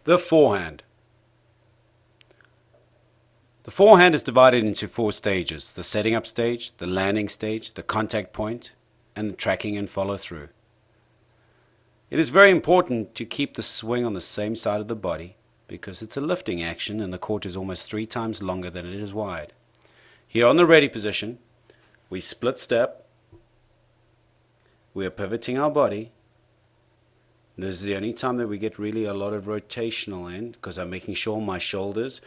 The forehand. The forehand is divided into 4 stages: the setting up stage, the landing stage, the contact point, and the tracking and follow through. It is very important to keep the swing on the same side of the body because it's a lifting action and the court is almost 3 times longer than it is wide. Here on the ready position, we split step, we are pivoting our body. This is the only time that we get really a lot of rotational in because I'm making sure my shoulders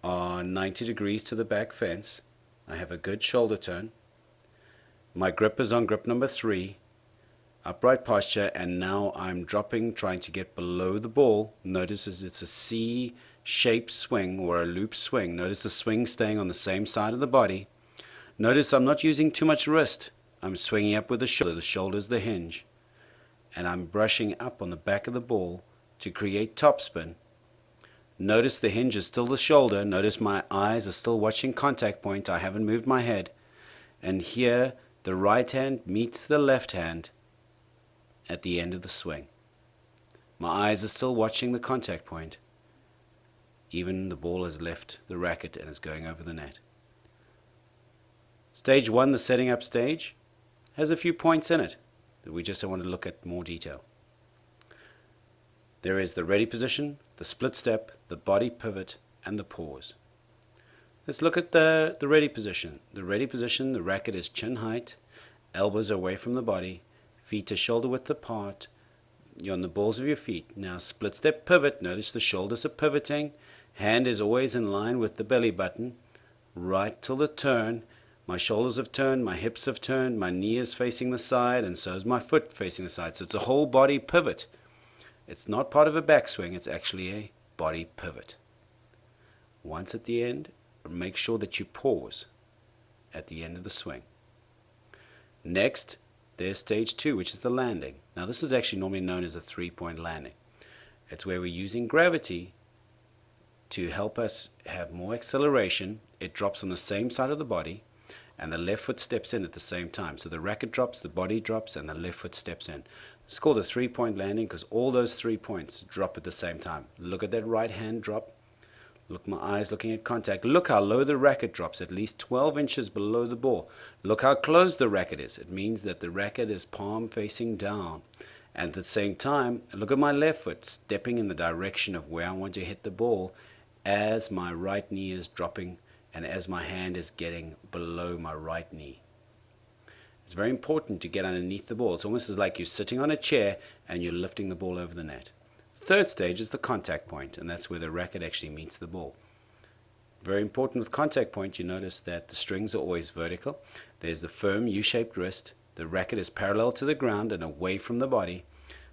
are 90 degrees to the back fence. I have a good shoulder turn. My grip is on grip number 3, upright posture, and now I'm dropping, trying to get below the ball. Notice it's a C-shaped swing or a loop swing. Notice the swing staying on the same side of the body. Notice I'm not using too much wrist. I'm swinging up with the shoulder. The shoulder is the hinge. And I'm brushing up on the back of the ball to create topspin. Notice the hinge is still the shoulder. Notice my eyes are still watching contact point. I haven't moved my head. And here the right hand meets the left hand at the end of the swing. My eyes are still watching the contact point. Even the ball has left the racket and is going over the net. Stage 1, the setting up stage, has a few points in it that we just want to look at more detail. There is the ready position, the split step, the body pivot, and the pause. Let's look at the ready position. The ready position, the racket is chin height, elbows are away from the body, feet are shoulder width apart, you're on the balls of your feet. Now split step pivot, notice the shoulders are pivoting, hand is always in line with the belly button, right till the turn. My shoulders have turned, my hips have turned, my knee is facing the side, and so is my foot facing the side. So it's a whole body pivot. It's not part of a backswing, it's actually a body pivot. Once at the end, make sure that you pause at the end of the swing. Next, there's stage 2, which is the landing. Now this is actually normally known as a 3-point landing. It's where we're using gravity to help us have more acceleration. It drops on the same side of the body, and the left foot steps in at the same time. So the racket drops, the body drops, and the left foot steps in. It's called a 3-point landing because all those 3 points drop at the same time. Look at that right hand drop. Look, my eyes looking at contact. Look how low the racket drops, at least 12 inches below the ball. Look how close the racket is. It means that the racket is palm facing down. And at the same time, look at my left foot stepping in the direction of where I want to hit the ball as my right knee is dropping and as my hand is getting below my right knee. It's very important to get underneath the ball. It's almost as like you're sitting on a chair and you're lifting the ball over the net. Third stage is the contact point, and that's where the racket actually meets the ball. Very important with contact point, you notice that the strings are always vertical. There's the firm U-shaped wrist. The racket is parallel to the ground and away from the body.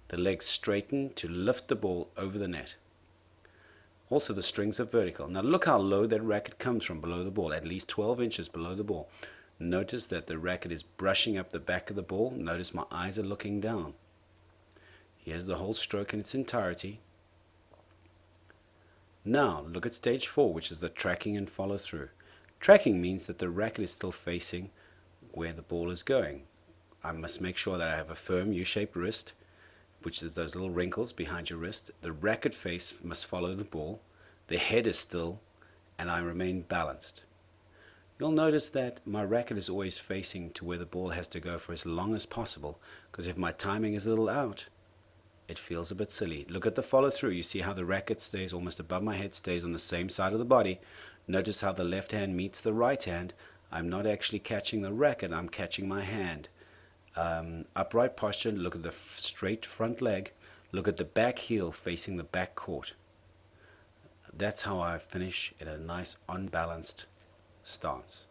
The legs straighten to lift the ball over the net. Also, the strings are vertical. Now look how low that racket comes from below the ball, at least 12 inches below the ball. Notice that the racket is brushing up the back of the ball. Notice my eyes are looking down. Here's the whole stroke in its entirety. Now look at stage 4, which is the tracking and follow through. Tracking means that the racket is still facing where the ball is going. I must make sure that I have a firm U-shaped wrist, which is those little wrinkles behind your wrist. The racket face must follow the ball. The head is still, and I remain balanced. You'll notice that my racket is always facing to where the ball has to go for as long as possible, because if my timing is a little out, it feels a bit silly. Look at the follow through. You see how the racket stays almost above my head, stays on the same side of the body. Notice how the left hand meets the right hand. I'm not actually catching the racket, I'm catching my hand. Upright posture, look at the straight front leg. Look at the back heel facing the back court. That's how I finish in a nice unbalanced stance.